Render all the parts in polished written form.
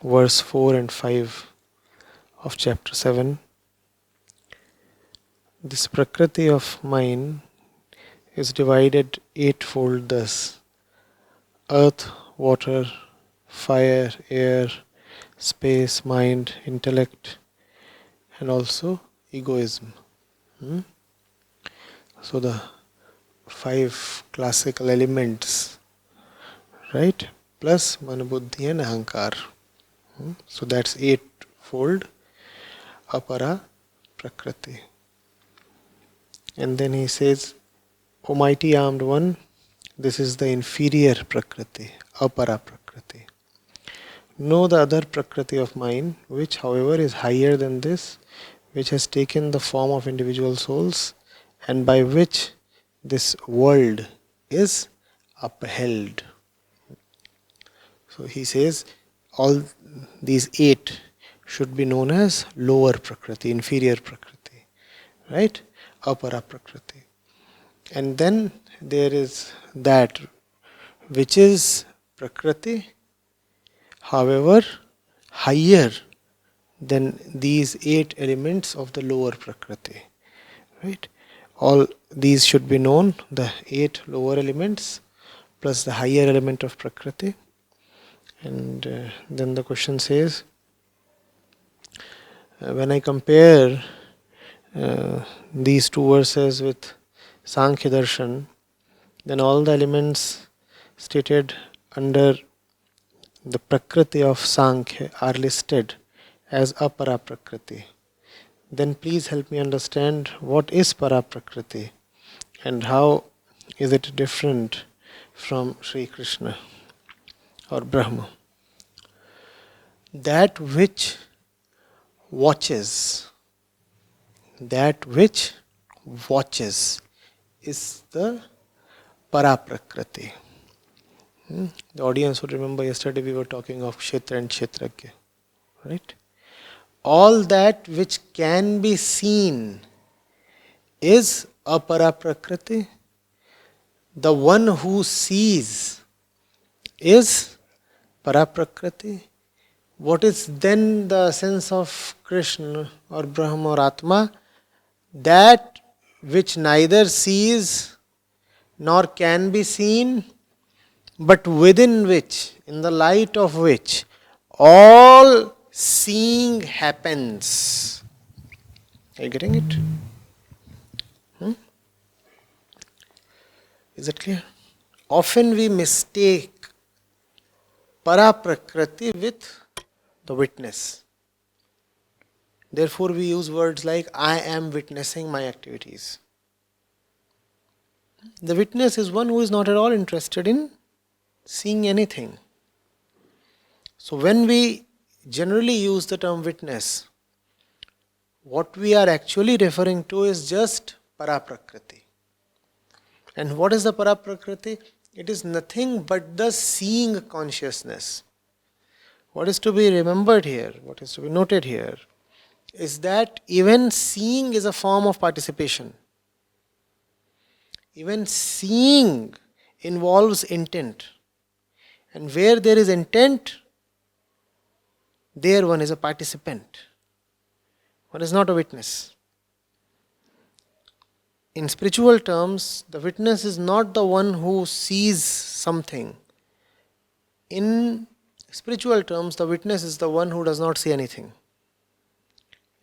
verse 4 and 5 of chapter 7. This Prakriti of mine is divided eightfold thus: earth, water, fire, air, space, mind, intellect, and also egoism. So the 5 classical elements, right? Plus Manabuddhi and Ahankar. So that's eightfold Apara Prakriti. And then he says, O mighty armed one, this is the inferior Prakriti, Apara Prakriti. Know the other Prakriti of mine, which however is higher than this, which has taken the form of individual souls, and by which this world is upheld. So he says, all these 8 should be known as lower Prakriti, inferior Prakriti, right? Apara Prakriti. And then there is that which is Prakriti, however, higher than these 8 elements of the lower Prakriti, right? All these should be known, the 8 lower elements plus the higher element of Prakriti. And then the question says, when I compare these 2 verses with Sankhya Darshan, then all the elements stated under the Prakriti of Sankhya are listed as Apara Prakriti. Then please help me understand what is Para Prakriti and how is it different from Sri Krishna or Brahma. That which watches is the Para Prakriti. The audience would remember yesterday we were talking of Kshetra and Kshetragya, right? All that which can be seen is Apara Prakriti. The one who sees is Para Prakriti. What is then the sense of Krishna or Brahma or Atma? That which neither sees nor can be seen, but within which, in the light of which, all seeing happens. Are you getting it? Is it clear? Often we mistake Para Prakriti with the witness. Therefore we use words like, I am witnessing my activities. The witness is one who is not at all interested in seeing anything. So when we generally use the term witness, what we are actually referring to is just Para Prakriti. And what is the Para Prakriti? It is nothing but the seeing consciousness. What is to be remembered here, what is to be noted here, is that even seeing is a form of participation. Even seeing involves intent. And where there is intent, there one is a participant. One is not a witness. In spiritual terms, the witness is not the one who sees something. In spiritual terms, the witness is the one who does not see anything.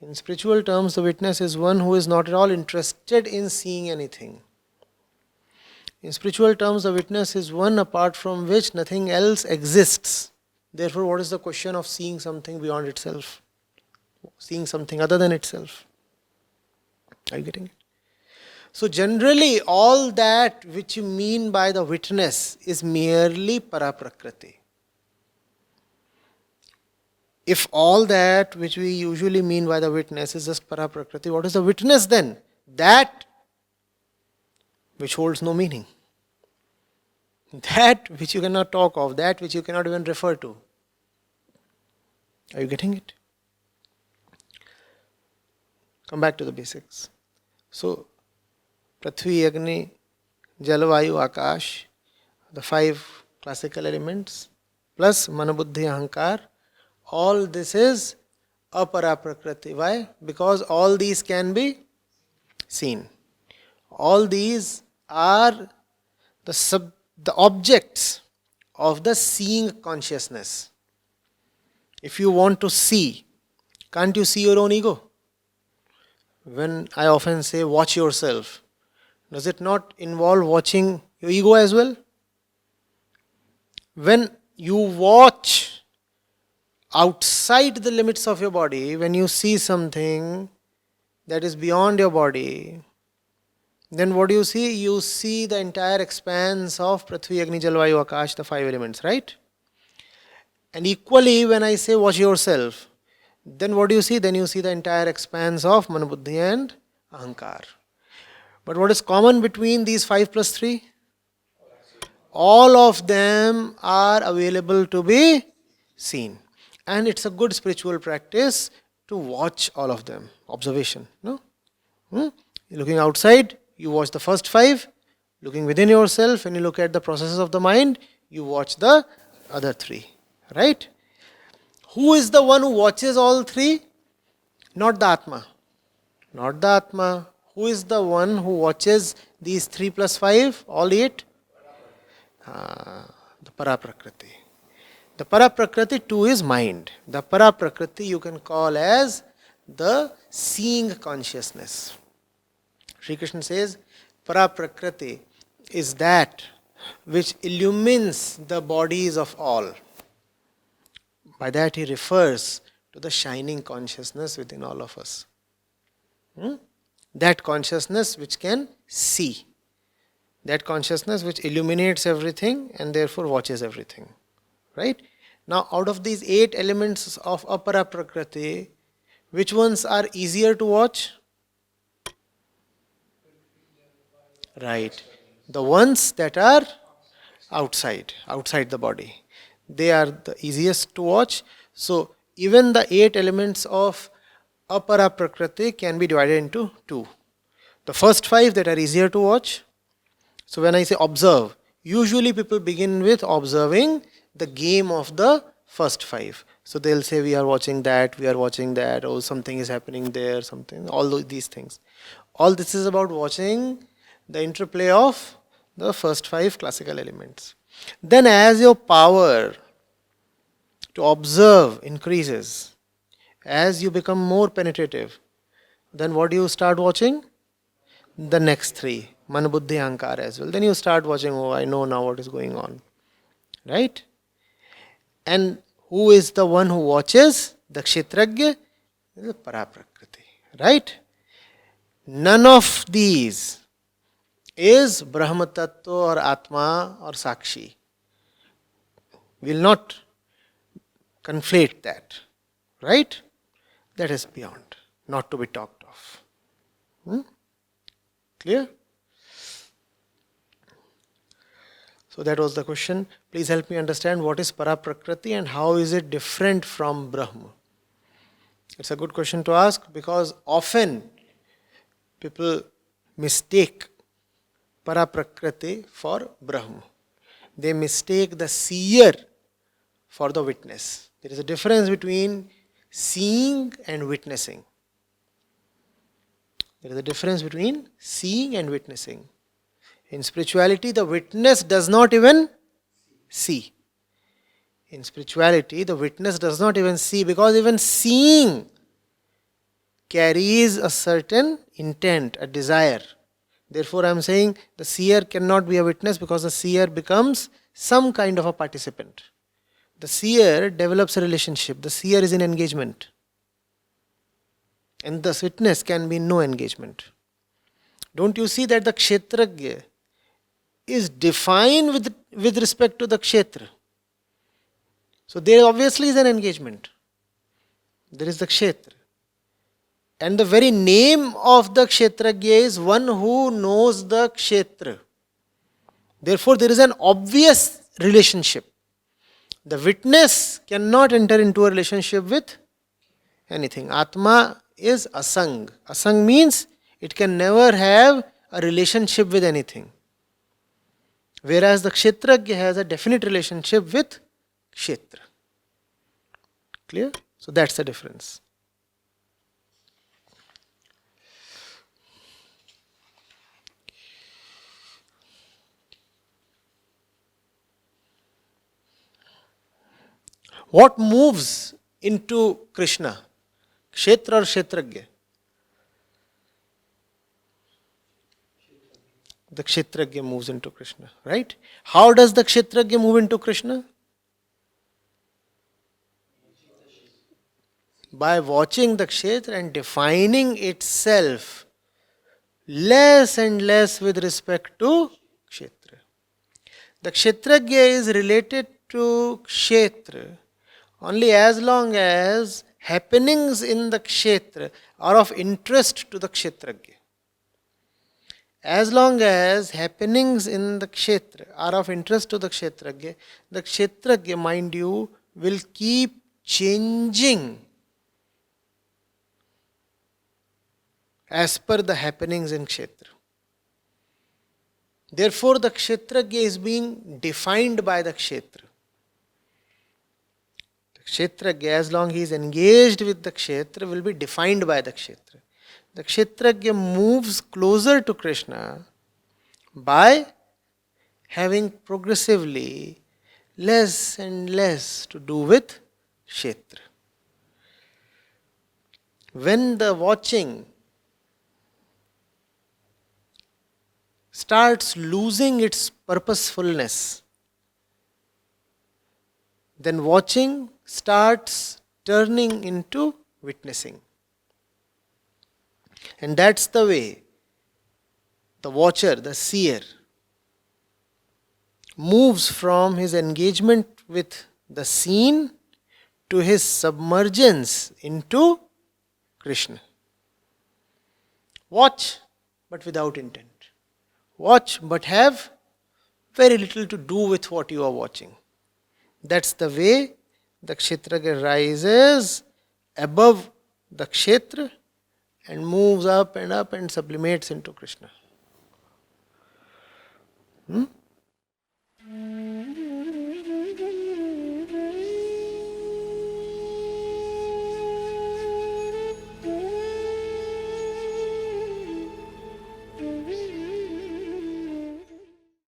In spiritual terms, the witness is one who is not at all interested in seeing anything. In spiritual terms, the witness is one apart from which nothing else exists. Therefore, what is the question of seeing something beyond itself? Seeing something other than itself? Are you getting it? So generally, all that which you mean by the witness is merely Para Prakriti. If all that which we usually mean by the witness is just Para Prakriti, what is the witness then? That which holds no meaning. That which you cannot talk of, that which you cannot even refer to. Are you getting it? Come back to the basics. So, Prithvi, Agni, Jala, Vayu, Akash, the 5 classical elements, plus Manabuddhi, Ahankar, all this is Para Prakriti. Why? Because all these can be seen. All these are the objects of the seeing consciousness. If you want to see, can't you see your own ego? When I often say watch yourself, does it not involve watching your ego as well? When you watch outside the limits of your body, when you see something that is beyond your body, then what do you see? You see the entire expanse of Prithvi, Agni, Jal, Vayu, Akash, the 5 elements, right? And equally, when I say watch yourself, then what do you see? Then you see the entire expanse of Mana, Buddhi and Ahankar. But what is common between these 5 plus 3? All of them are available to be seen. And it's a good spiritual practice to watch all of them. Observation. No? Looking outside, you watch the first 5. Looking within yourself, when you look at the processes of the mind, you watch the other 3. Right? Who is the one who watches all 3? Not the Atma. Not the Atma. Who is the one who watches these 3 plus 5, all 8? The Para Prakriti. The Para Prakriti too is mind. The Para Prakriti you can call as the seeing consciousness. Sri Krishna says, Para Prakriti is that which illumines the bodies of all. By that he refers to the shining consciousness within all of us. That consciousness which can see. That consciousness which illuminates everything and therefore watches everything. Right? Now, out of these 8 elements of Apara Prakriti, which ones are easier to watch? Right. The ones that are outside the body. They are the easiest to watch. So, even the 8 elements of Apara Prakriti can be divided into 2. The first 5 that are easier to watch. So when I say observe, usually people begin with observing the game of the first 5. So they'll say we are watching that, oh something is happening there, something, all these things. All this is about watching the interplay of the first 5 classical elements. Then as your power to observe increases, as you become more penetrative, then what do you start watching? The next 3. Mana, Buddhi, Ahankar as well. Then you start watching, oh, I know now what is going on. Right? And who is the one who watches? The Kshetragya, the Para Prakriti. Right? None of these is Brahma Tattva or Atma or Sakshi. We will not conflate that. Right? That is beyond, not to be talked of. Clear? So that was the question. Please help me understand what is Para Prakriti and how is it different from Brahma? It's a good question to ask because often people mistake Para Prakriti for Brahma. They mistake the seer for the witness. There is a difference between seeing and witnessing. There is a difference between seeing and witnessing. In spirituality, the witness does not even see. In spirituality, the witness does not even see because even seeing carries a certain intent, a desire. Therefore, I am saying the seer cannot be a witness because the seer becomes some kind of a participant. The seer develops a relationship. The seer is in engagement. And the witness can be no engagement. Don't you see that the Kshetragya is defined with respect to the Kshetra? So there obviously is an engagement. There is the Kshetra. And the very name of the Kshetragya is one who knows the Kshetra. Therefore there is an obvious relationship. The witness cannot enter into a relationship with anything. Atma is asang. Asang means it can never have a relationship with anything. Whereas the Kshetragya has a definite relationship with Kshetra. Clear? So that's the difference. What moves into Krishna? Kshetra or Kshetragya? The Kshetragya moves into Krishna, right? How does the Kshetragya move into Krishna? By watching the Kshetra and defining itself less and less with respect to Kshetra. The Kshetragya is related to Kshetra only as long as happenings in the Kshetra are of interest to the Kshetragya. As long as happenings in the Kshetra are of interest to the Kshetragya, mind you, will keep changing as per the happenings in Kshetra. Therefore, the Kshetragya is being defined by the Kshetra. The Kshetragya, as long as he is engaged with the Kshetra, will be defined by the Kshetra. The Kshetragya moves closer to Krishna by having progressively less and less to do with Kshetra. When the watching starts losing its purposefulness, then watching starts turning into witnessing. And that's the way the watcher, the seer, moves from his engagement with the scene to his submergence into Krishna. Watch, but without intent. Watch, but have very little to do with what you are watching. That's the way the Kshetragya rises above the Kshetra and moves up and sublimates into Krishna.